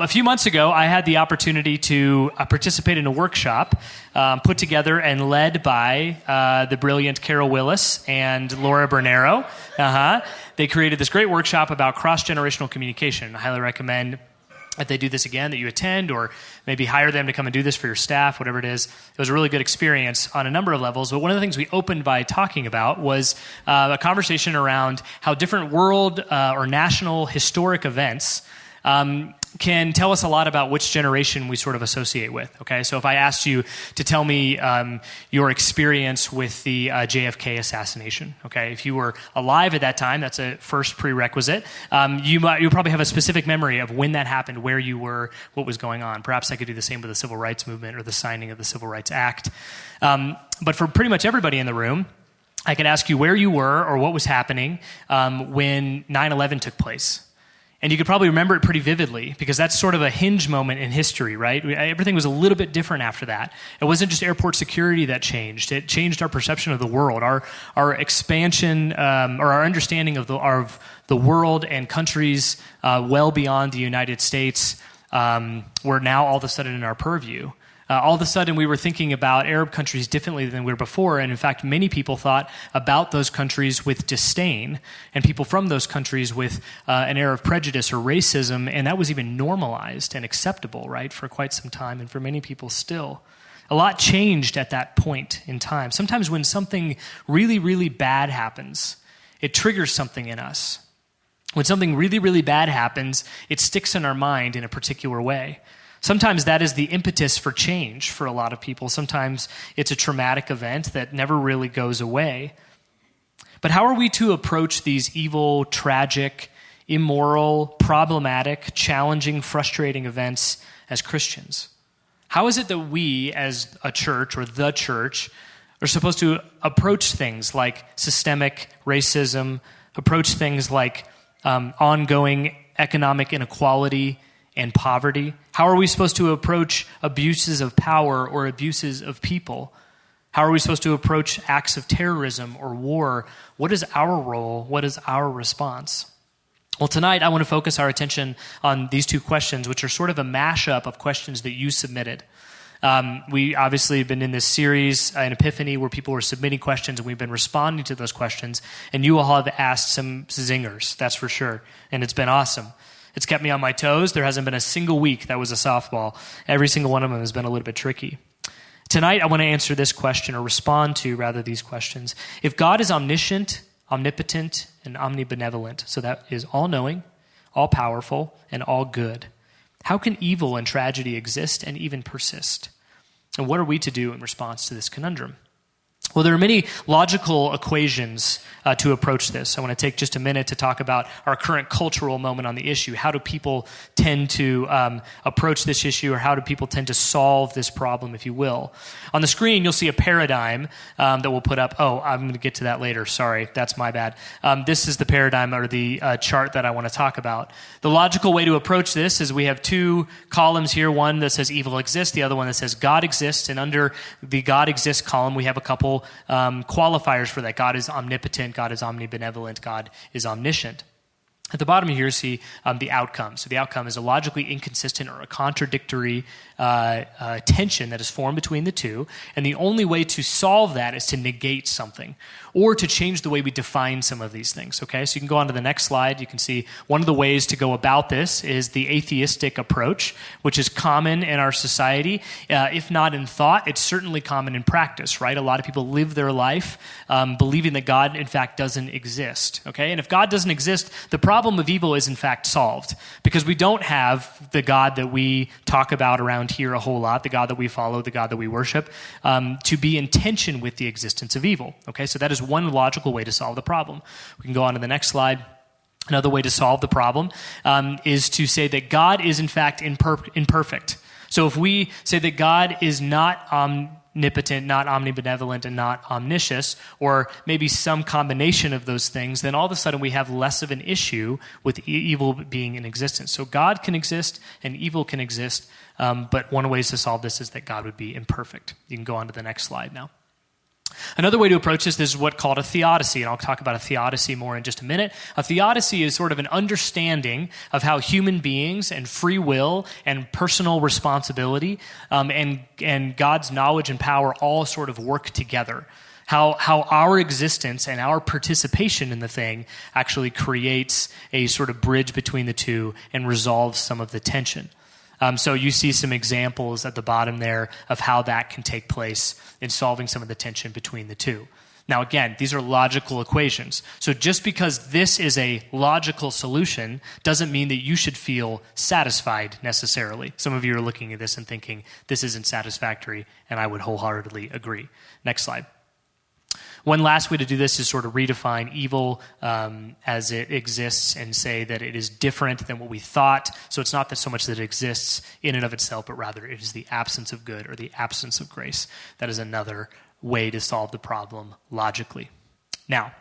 A few months ago, I had the opportunity to participate in a workshop put together and led by the brilliant Carol Willis and Laura Bernero. They created this great workshop about cross-generational communication. I highly recommend that they do this again, that you attend, or maybe hire them to come and do this for your staff, whatever it is. It was a really good experience on a number of levels, but one of the things we opened by talking about was a conversation around how different world or national historic events can tell us a lot about which generation we sort of associate with, okay? So if I asked you to tell me your experience with the JFK assassination, okay? If you were alive at that time, that's a first prerequisite. You'll probably have a specific memory of when that happened, where you were, what was going on. Perhaps I could do the same with the Civil Rights Movement or the signing of the Civil Rights Act. But for pretty much everybody in the room, I could ask you where you were or what was happening when 9/11 took place. And you could probably remember it pretty vividly because that's sort of a hinge moment in history, right? Everything was a little bit different after that. It wasn't just airport security that changed. It changed our perception of the world, our expansion, or our understanding of the world and countries well beyond the United States were now all of a sudden in our purview. All of a sudden, we were thinking about Arab countries differently than we were before, and in fact, many people thought about those countries with disdain, and people from those countries with an air of prejudice or racism, and that was even normalized and acceptable, right, for quite some time, and for many people still. A lot changed at that point in time. Sometimes when something really, really bad happens, it triggers something in us. When something really, really bad happens, it sticks in our mind in a particular way. Sometimes that is the impetus for change for a lot of people. Sometimes it's a traumatic event that never really goes away. But how are we to approach these evil, tragic, immoral, problematic, challenging, frustrating events as Christians? How is it that we as a church or the church are supposed to approach things like systemic racism, approach things like ongoing economic inequality and poverty? How are we supposed to approach abuses of power or abuses of people? How are we supposed to approach acts of terrorism or war? What is our role? What is our response? Well, tonight I want to focus our attention on these two questions, which are sort of a mashup of questions that you submitted. We obviously have been in this series in Epiphany where people were submitting questions, and we've been responding to those questions, and you all have asked some zingers, that's for sure, and it's been awesome. It's kept me on my toes. There hasn't been a single week that was a softball. Every single one of them has been a little bit tricky. Tonight, I want to answer this question, or respond to, rather, these questions. If God is omniscient, omnipotent, and omnibenevolent, so that is all-knowing, all-powerful, and all-good, how can evil and tragedy exist and even persist? And what are we to do in response to this conundrum? Well, there are many logical equations to approach this. I want to take just a minute to talk about our current cultural moment on the issue. How do people tend to approach this issue, or how do people tend to solve this problem, if you will? On the screen, you'll see a paradigm that we'll put up. Oh, I'm going to get to that later. Sorry, that's my bad. This is the paradigm or the chart that I want to talk about. The logical way to approach this is we have two columns here, one that says evil exists, the other one that says God exists, and under the God exists column, we have a couple qualifiers for that. God is omnipotent, God is omnibenevolent, God is omniscient. At the bottom here, you see the outcome. So the outcome is a logically inconsistent or a contradictory tension that is formed between the two. And the only way to solve that is to negate something or to change the way we define some of these things. Okay, so you can go on to the next slide. You can see one of the ways to go about this is the atheistic approach, which is common in our society. If not in thought, it's certainly common in practice, right? A lot of people live their life believing that God, in fact, doesn't exist. Okay, and if God doesn't exist, the problem of evil is, in fact, solved because we don't have the God that we talk about around here a whole lot, the God that we follow, the God that we worship, to be in tension with the existence of evil. Okay, so that is one logical way to solve the problem. We can go on to the next slide. Another way to solve the problem is to say that God is, in fact, imperfect. So if we say that God is not omnipotent, not omnibenevolent, and not omniscient, or maybe some combination of those things, then all of a sudden we have less of an issue with evil being in existence. So God can exist and evil can exist, but one of the ways to solve this is that God would be imperfect. You can go on to the next slide now. Another way to approach this is what's called a theodicy, and I'll talk about a theodicy more in just a minute. A theodicy is sort of an understanding of how human beings and free will and personal responsibility and God's knowledge and power all sort of work together. How our existence and our participation in the thing actually creates a sort of bridge between the two and resolves some of the tension. So you see some examples at the bottom there of how that can take place in solving some of the tension between the two. Now, again, these are logical equations. So just because this is a logical solution doesn't mean that you should feel satisfied necessarily. Some of you are looking at this and thinking, this isn't satisfactory, and I would wholeheartedly agree. Next slide. One last way to do this is sort of redefine evil as it exists and say that it is different than what we thought. So it's not that so much that it exists in and of itself, but rather it is the absence of good or the absence of grace. That is another way to solve the problem logically. Now,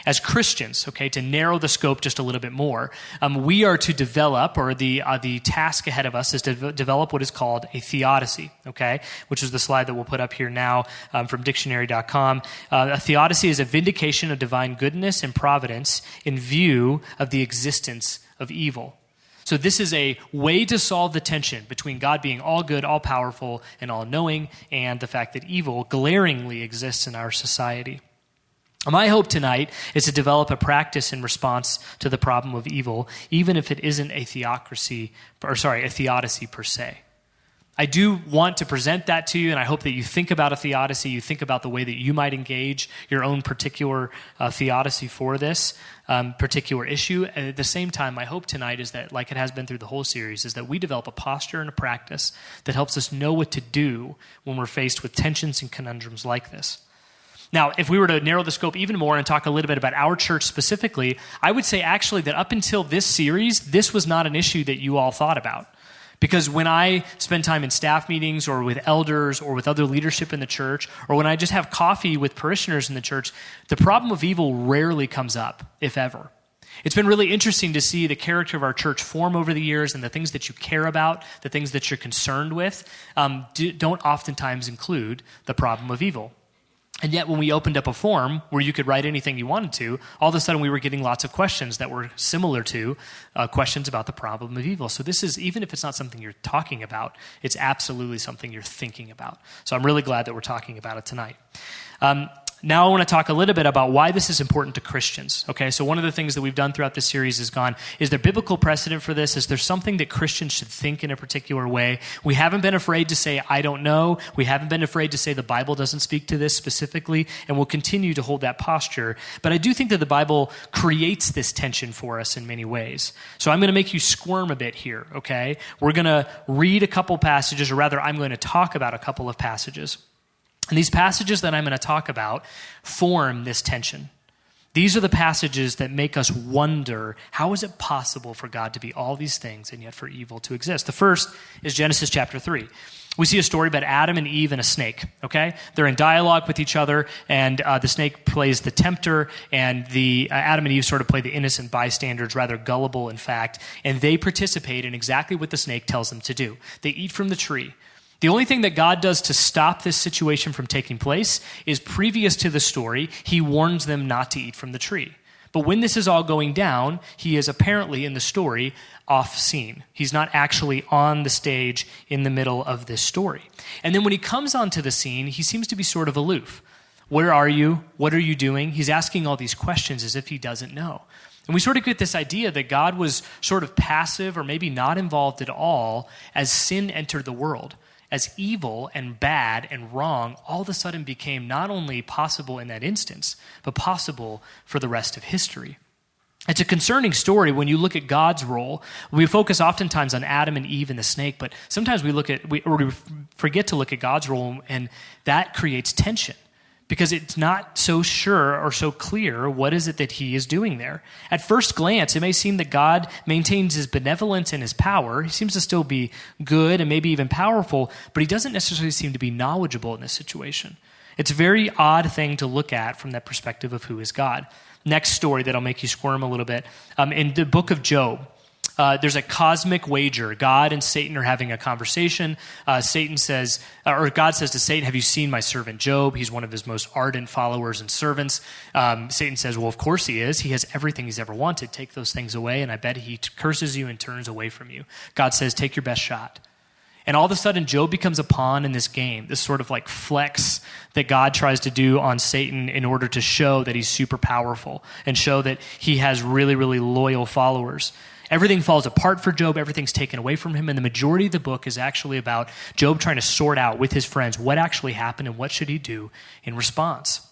as Christians, okay, to narrow the scope just a little bit more, we are to develop, or the task ahead of us is to develop what is called a theodicy, okay, which is the slide that we'll put up here now from dictionary.com. A theodicy is a vindication of divine goodness and providence in view of the existence of evil. So this is a way to solve the tension between God being all good, all powerful, and all knowing, and the fact that evil glaringly exists in our society. My hope tonight is to develop a practice in response to the problem of evil, even if it isn't a theodicy per se. I do want to present that to you, and I hope that you think about a theodicy, you think about the way that you might engage your own particular theodicy for this particular issue. And at the same time, my hope tonight is that, like it has been through the whole series, is that we develop a posture and a practice that helps us know what to do when we're faced with tensions and conundrums like this. Now, if we were to narrow the scope even more and talk a little bit about our church specifically, I would say actually that up until this series, this was not an issue that you all thought about. Because when I spend time in staff meetings or with elders or with other leadership in the church, or when I just have coffee with parishioners in the church, the problem of evil rarely comes up, if ever. It's been really interesting to see the character of our church form over the years, and the things that you care about, the things that you're concerned with, don't oftentimes include the problem of evil. And yet when we opened up a forum where you could write anything you wanted to, all of a sudden we were getting lots of questions that were similar to questions about the problem of evil. So this is, even if it's not something you're talking about, it's absolutely something you're thinking about. So I'm really glad that we're talking about it tonight. Now I want to talk a little bit about why this is important to Christians. Okay, so one of the things that we've done throughout this series is there biblical precedent for this? Is there something that Christians should think in a particular way? We haven't been afraid to say, I don't know. We haven't been afraid to say the Bible doesn't speak to this specifically, and we'll continue to hold that posture. But I do think that the Bible creates this tension for us in many ways. So I'm going to make you squirm a bit here, okay? We're going to read a couple passages, or rather I'm going to talk about a couple of passages. And these passages that I'm going to talk about form this tension. These are the passages that make us wonder, how is it possible for God to be all these things and yet for evil to exist? The first is Genesis chapter 3. We see a story about Adam and Eve and a snake, okay? They're in dialogue with each other, and the snake plays the tempter, and the Adam and Eve sort of play the innocent bystanders, rather gullible, in fact, and they participate in exactly what the snake tells them to do. They eat from the tree. The only thing that God does to stop this situation from taking place is, previous to the story, he warns them not to eat from the tree. But when this is all going down, he is apparently, in the story, off scene. He's not actually on the stage in the middle of this story. And then when he comes onto the scene, he seems to be sort of aloof. Where are you? What are you doing? He's asking all these questions as if he doesn't know. And we sort of get this idea that God was sort of passive or maybe not involved at all as sin entered the world. As evil and bad and wrong all of a sudden became not only possible in that instance, but possible for the rest of history. It's a concerning story when you look at God's role. We focus oftentimes on Adam and Eve and the snake, but sometimes we forget to look at God's role, and that creates tension. Because it's not so sure or so clear what is it that he is doing there. At first glance, it may seem that God maintains his benevolence and his power. He seems to still be good and maybe even powerful, but he doesn't necessarily seem to be knowledgeable in this situation. It's a very odd thing to look at from that perspective of who is God. Next story that'll make you squirm a little bit. In the book of Job, there's a cosmic wager. God and Satan are having a conversation. Satan says, or God says to Satan, have you seen my servant Job? He's one of his most ardent followers and servants. Satan says, well, of course he is. He has everything he's ever wanted. Take those things away, and I bet he curses you and turns away from you. God says, take your best shot. And all of a sudden, Job becomes a pawn in this game, this sort of like flex that God tries to do on Satan in order to show that he's super powerful and show that he has really, really loyal followers. Everything falls apart for Job. Everything's taken away from him. And the majority of the book is actually about Job trying to sort out with his friends what actually happened and what should he do in response.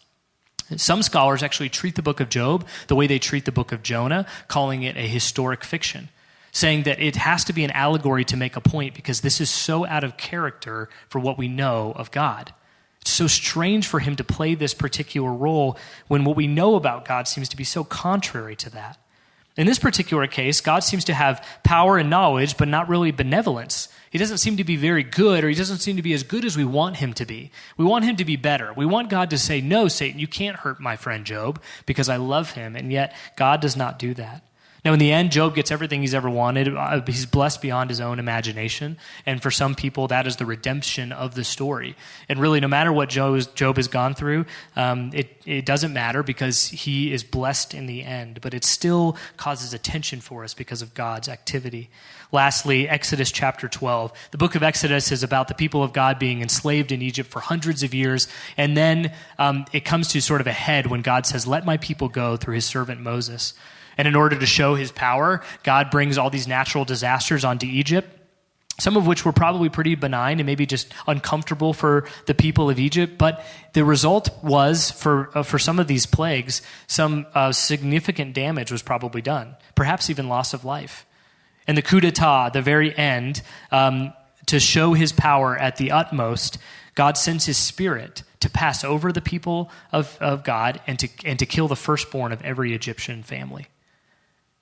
Some scholars actually treat the book of Job the way they treat the book of Jonah, calling it a historic fiction, saying that it has to be an allegory to make a point because this is so out of character for what we know of God. It's so strange for him to play this particular role when what we know about God seems to be so contrary to that. In this particular case, God seems to have power and knowledge, but not really benevolence. He doesn't seem to be very good, or he doesn't seem to be as good as we want him to be. We want him to be better. We want God to say, no, Satan, you can't hurt my friend Job because I love him, and yet God does not do that. Now, in the end, Job gets everything he's ever wanted. He's blessed beyond his own imagination. And for some people, that is the redemption of the story. And really, no matter what Job has gone through, it doesn't matter because he is blessed in the end. But it still causes attention for us because of God's activity. Lastly, Exodus chapter 12. The book of Exodus is about the people of God being enslaved in Egypt for hundreds of years. And then it comes to sort of a head when God says, let my people go through his servant Moses. And in order to show his power, God brings all these natural disasters onto Egypt, some of which were probably pretty benign and maybe just uncomfortable for the people of Egypt. But the result was, for some of these plagues, some significant damage was probably done, perhaps even loss of life. And the coup d'etat, the very end, to show his power at the utmost, God sends his spirit to pass over the people of God and to kill the firstborn of every Egyptian family.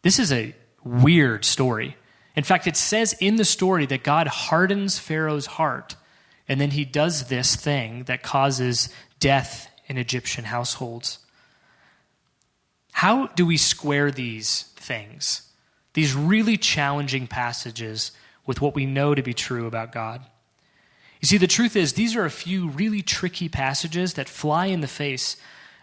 This is a weird story. In fact, it says in the story that God hardens Pharaoh's heart, and then he does this thing that causes death in Egyptian households. How do we square these things, these really challenging passages, with what we know to be true about God? You see, the truth is, these are a few really tricky passages that fly in the face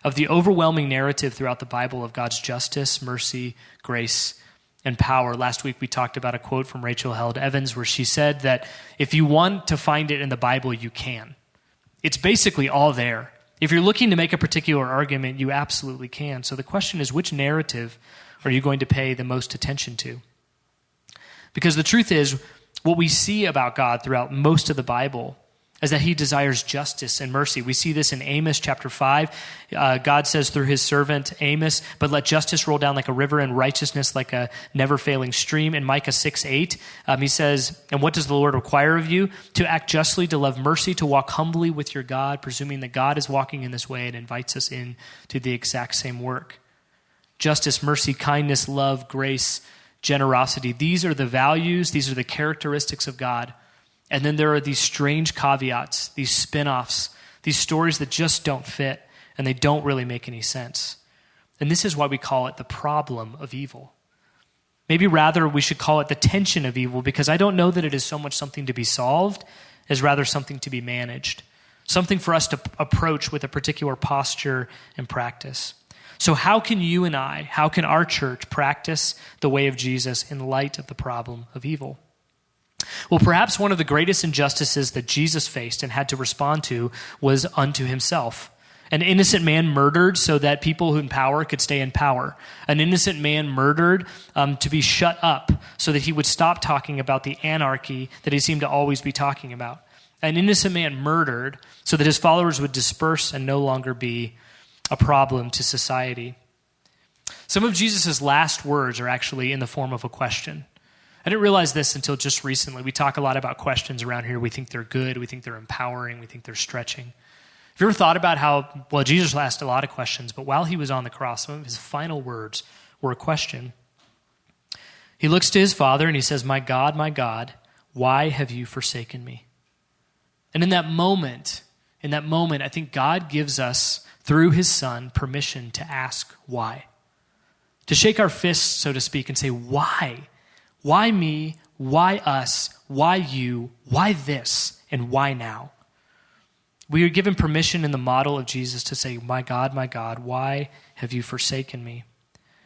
of the overwhelming narrative throughout the Bible of God's justice, mercy, grace, and power. Last week we talked about a quote from Rachel Held Evans where she said that if you want to find it in the Bible, you can. It's basically all there. If you're looking to make a particular argument, you absolutely can. So the question is, which narrative are you going to pay the most attention to? Because the truth is, what we see about God throughout most of the Bible is that he desires justice and mercy. We see this in Amos chapter 5. God says through his servant Amos, but let justice roll down like a river and righteousness like a never-failing stream. In Micah 6:8, he says, and what does the Lord require of you? To act justly, to love mercy, to walk humbly with your God, presuming that God is walking in this way and invites us in to the exact same work. Justice, mercy, kindness, love, grace, generosity. These are the values, these are the characteristics of God. And then there are these strange caveats, these spin-offs, these stories that just don't fit, and they don't really make any sense. And this is why we call it the problem of evil. Maybe rather we should call it the tension of evil, because I don't know that it is so much something to be solved as rather something to be managed, something for us to approach with a particular posture and practice. So how can you and I, how can our church practice the way of Jesus in light of the problem of evil? Well, perhaps one of the greatest injustices that Jesus faced and had to respond to was unto himself. An innocent man murdered so that people in power could stay in power. An innocent man murdered to be shut up so that he would stop talking about the anarchy that he seemed to always be talking about. An innocent man murdered so that his followers would disperse and no longer be a problem to society. Some of Jesus' last words are actually in the form of a question. I didn't realize this until just recently. We talk a lot about questions around here. We think they're good. We think they're empowering. We think they're stretching. Have you ever thought about how, well, Jesus asked a lot of questions, but while he was on the cross, some of his final words were a question. He looks to his Father and he says, my God, why have you forsaken me? And in that moment, I think God gives us, through his Son, permission to ask why. To shake our fists, so to speak, and say, why? Why me? Why us? Why you? Why this? And why now? We are given permission in the model of Jesus to say, my God, why have you forsaken me?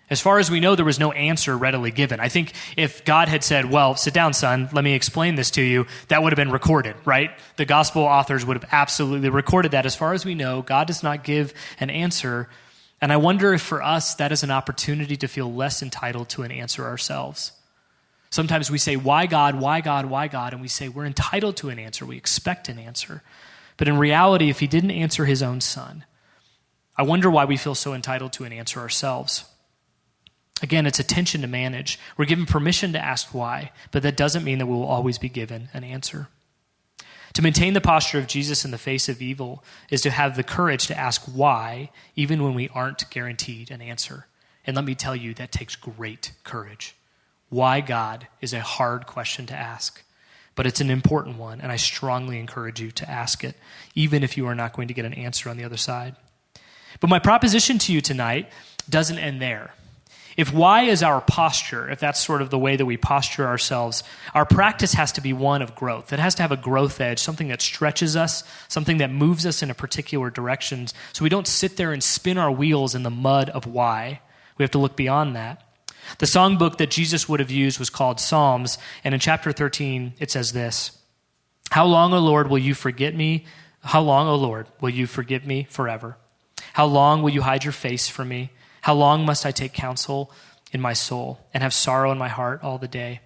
As far as we know, there was no answer readily given. I think if God had said, well, sit down, son, let me explain this to you, that would have been recorded, right? The gospel authors would have absolutely recorded that. As far as we know, God does not give an answer. And I wonder if for us, that is an opportunity to feel less entitled to an answer ourselves. Sometimes we say, why God, why God, why God? And we say, we're entitled to an answer. We expect an answer. But in reality, if he didn't answer his own son, I wonder why we feel so entitled to an answer ourselves. Again, it's a tension to manage. We're given permission to ask why, but that doesn't mean that we will always be given an answer. To maintain the posture of Jesus in the face of evil is to have the courage to ask why, even when we aren't guaranteed an answer. And let me tell you, that takes great courage. Why God is a hard question to ask, but it's an important one, and I strongly encourage you to ask it, even if you are not going to get an answer on the other side. But my proposition to you tonight doesn't end there. If why is our posture, if that's sort of the way that we posture ourselves, our practice has to be one of growth. It has to have a growth edge, something that stretches us, something that moves us in a particular direction, so we don't sit there and spin our wheels in the mud of why. We have to look beyond that. The songbook that Jesus would have used was called Psalms, and in chapter 13, it says this, "How long, O Lord, will you forget me? How long, O Lord, will you forgive me forever? How long will you hide your face from me? How long must I take counsel in my soul and have sorrow in my heart all the day?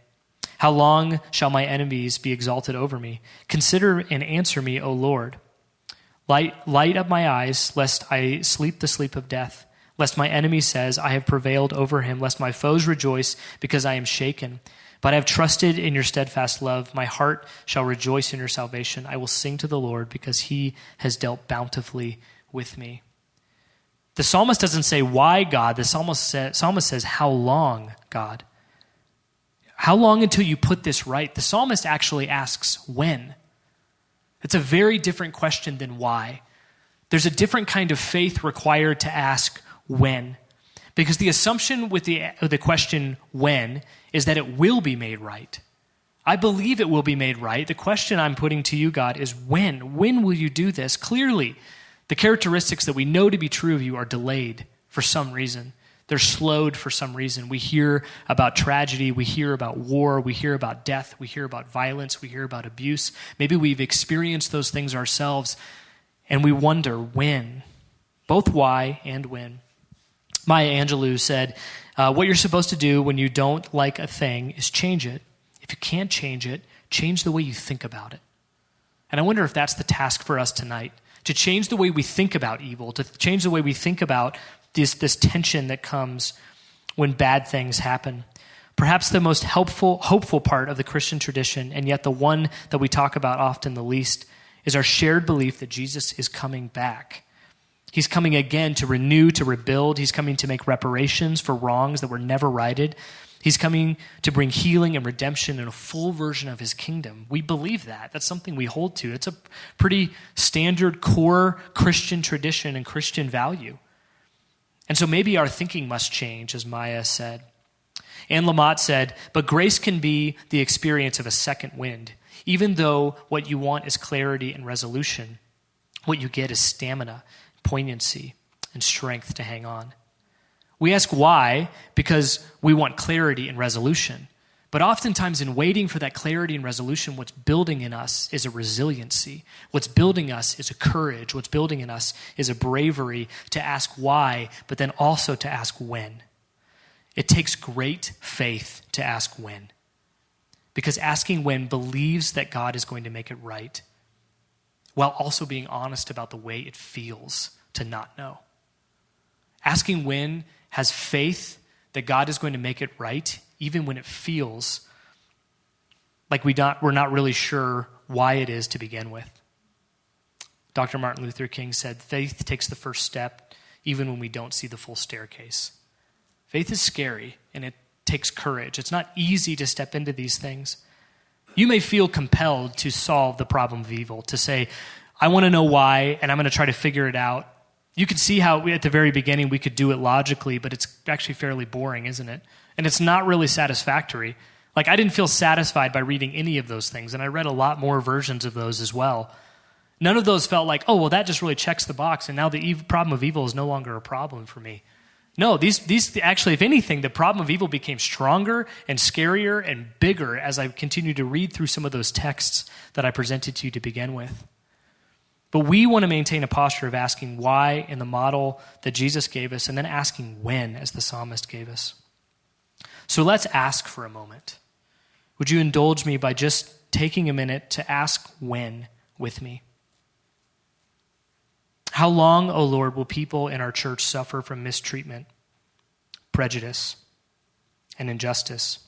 How long shall my enemies be exalted over me? Consider and answer me, O Lord. Light up my eyes, lest I sleep the sleep of death, lest my enemy says, I have prevailed over him, lest my foes rejoice because I am shaken. But I have trusted in your steadfast love. My heart shall rejoice in your salvation. I will sing to the Lord because he has dealt bountifully with me." The psalmist doesn't say, why God? The psalmist says, how long, God? How long until you put this right? The psalmist actually asks, when? It's a very different question than why. There's a different kind of faith required to ask when. Because the assumption with the question when is that it will be made right. I believe it will be made right. The question I'm putting to you, God, is when? When will you do this? Clearly, the characteristics that we know to be true of you are delayed for some reason. They're slowed for some reason. We hear about tragedy. We hear about war. We hear about death. We hear about violence. We hear about abuse. Maybe we've experienced those things ourselves, and we wonder when. Both why and when. Maya Angelou said, what you're supposed to do when you don't like a thing is change it. If you can't change it, change the way you think about it. And I wonder if that's the task for us tonight. To change the way we think about evil, to change the way we think about this tension that comes when bad things happen. Perhaps the most hopeful part of the Christian tradition, and yet the one that we talk about often the least, is our shared belief that Jesus is coming back. He's coming again to renew, to rebuild. He's coming to make reparations for wrongs that were never righted. He's coming to bring healing and redemption in a full version of his kingdom. We believe that. That's something we hold to. It's a pretty standard core Christian tradition and Christian value. And so maybe our thinking must change, as Maya said. Anne Lamott said, but grace can be the experience of a second wind. Even though what you want is clarity and resolution, what you get is stamina, poignancy, and strength to hang on. We ask why because we want clarity and resolution. But oftentimes in waiting for that clarity and resolution, what's building in us is a resiliency. What's building us is a courage. What's building in us is a bravery to ask why, but then also to ask when. It takes great faith to ask when. Because asking when believes that God is going to make it right, while also being honest about the way it feels to not know. Asking when has faith that God is going to make it right, even when it feels like we're not really sure why it is to begin with. Dr. Martin Luther King said, faith takes the first step even when we don't see the full staircase. Faith is scary, and it takes courage. It's not easy to step into these things. You may feel compelled to solve the problem of evil, to say, I want to know why, and I'm going to try to figure it out. You could see how at the very beginning we could do it logically, but it's actually fairly boring, isn't it? And it's not really satisfactory. Like, I didn't feel satisfied by reading any of those things, and I read a lot more versions of those as well. None of those felt like, oh, well, that just really checks the box, and now the problem of evil is no longer a problem for me. No, these actually, if anything, the problem of evil became stronger and scarier and bigger as I continued to read through some of those texts that I presented to you to begin with. But we want to maintain a posture of asking why in the model that Jesus gave us, and then asking when, as the psalmist gave us. So let's ask for a moment. Would you indulge me by just taking a minute to ask when with me? How long, O Lord, will people in our church suffer from mistreatment, prejudice, and injustice?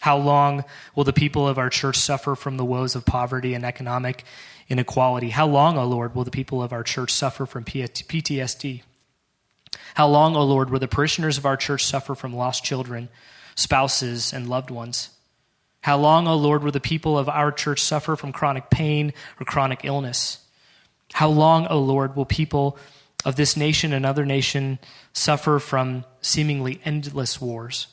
How long will the people of our church suffer from the woes of poverty and economic inequality? How long, O Lord, will the people of our church suffer from PTSD? How long, O Lord, will the parishioners of our church suffer from lost children, spouses, and loved ones? How long, O Lord, will the people of our church suffer from chronic pain or chronic illness? How long, O Lord, will people of this nation and other nation suffer from seemingly endless wars?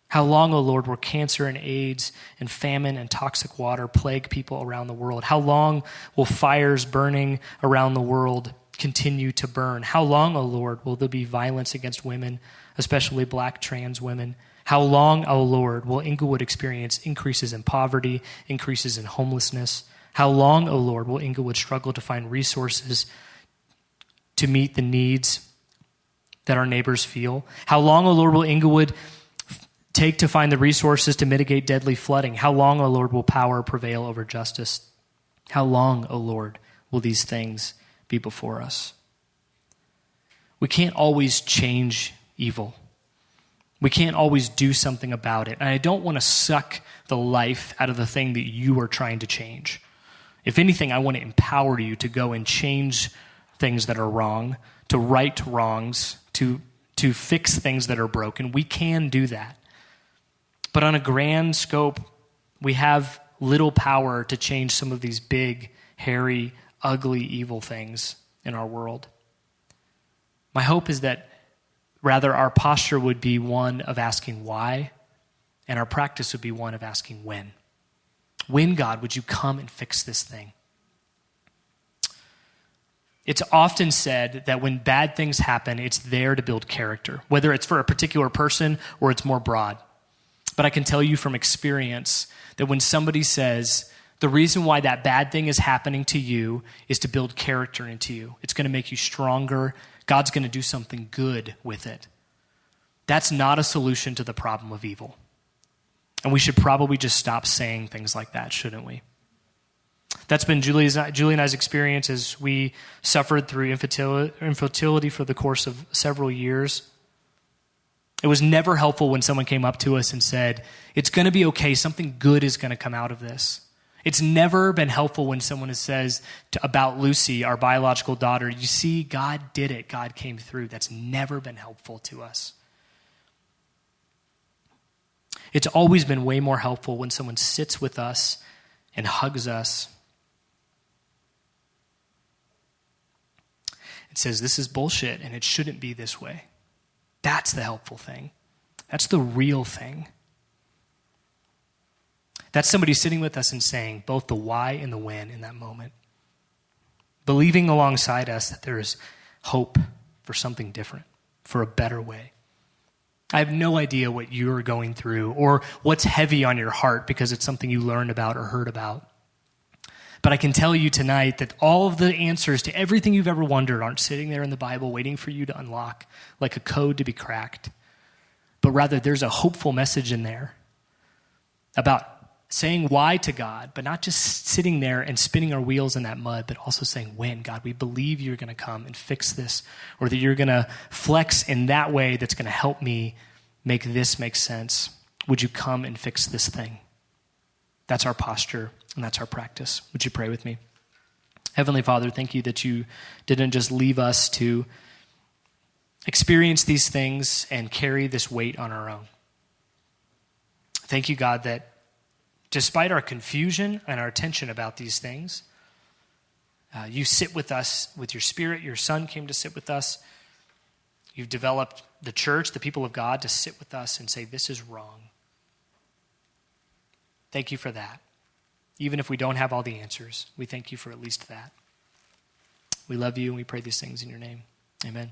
How long, O Lord, will cancer and AIDS and famine and toxic water plague people around the world? How long will fires burning around the world continue to burn? How long, O Lord, will there be violence against women, especially black trans women? How long, O Lord, will Inglewood experience increases in poverty, increases in homelessness? How long, O Lord, will Inglewood struggle to find resources to meet the needs that our neighbors feel? How long, O Lord, will Inglewood take to find the resources to mitigate deadly flooding? How long, O Lord, will power prevail over justice? How long, O Lord, will these things be before us? We can't always change evil. We can't always do something about it. And I don't want to suck the life out of the thing that you are trying to change. If anything, I want to empower you to go and change things that are wrong, to right wrongs, to fix things that are broken. We can do that. But on a grand scope, we have little power to change some of these big, hairy, ugly, evil things in our world. My hope is that rather our posture would be one of asking why, and our practice would be one of asking when. When, God, would you come and fix this thing? It's often said that when bad things happen, it's there to build character, whether it's for a particular person or it's more broad. But I can tell you from experience that when somebody says, the reason why that bad thing is happening to you is to build character into you, it's going to make you stronger, God's going to do something good with it, that's not a solution to the problem of evil. And we should probably just stop saying things like that, shouldn't we? That's been Julie and I's experience as we suffered through infertility for the course of several years. It was never helpful when someone came up to us and said, it's going to be okay, something good is going to come out of this. It's never been helpful when someone says about Lucy, our biological daughter, you see, God did it, God came through. That's never been helpful to us. It's always been way more helpful when someone sits with us and hugs us and says, this is bullshit and it shouldn't be this way. That's the helpful thing. That's the real thing. That's somebody sitting with us and saying both the why and the when in that moment. Believing alongside us that there is hope for something different, for a better way. I have no idea what you're going through or what's heavy on your heart because it's something you learned about or heard about. But I can tell you tonight that all of the answers to everything you've ever wondered aren't sitting there in the Bible waiting for you to unlock like a code to be cracked. But rather, there's a hopeful message in there about saying why to God, but not just sitting there and spinning our wheels in that mud, but also saying when, God, we believe you're going to come and fix this, or that you're going to flex in that way that's going to help me make this make sense. Would you come and fix this thing? That's our posture, and that's our practice. Would you pray with me? Heavenly Father, thank you that you didn't just leave us to experience these things and carry this weight on our own. Thank you, God, that despite our confusion and our tension about these things, you sit with us with your Spirit. Your Son came to sit with us. You've developed the church, the people of God, to sit with us and say, this is wrong. Thank you for that. Even if we don't have all the answers, we thank you for at least that. We love you and we pray these things in your name. Amen.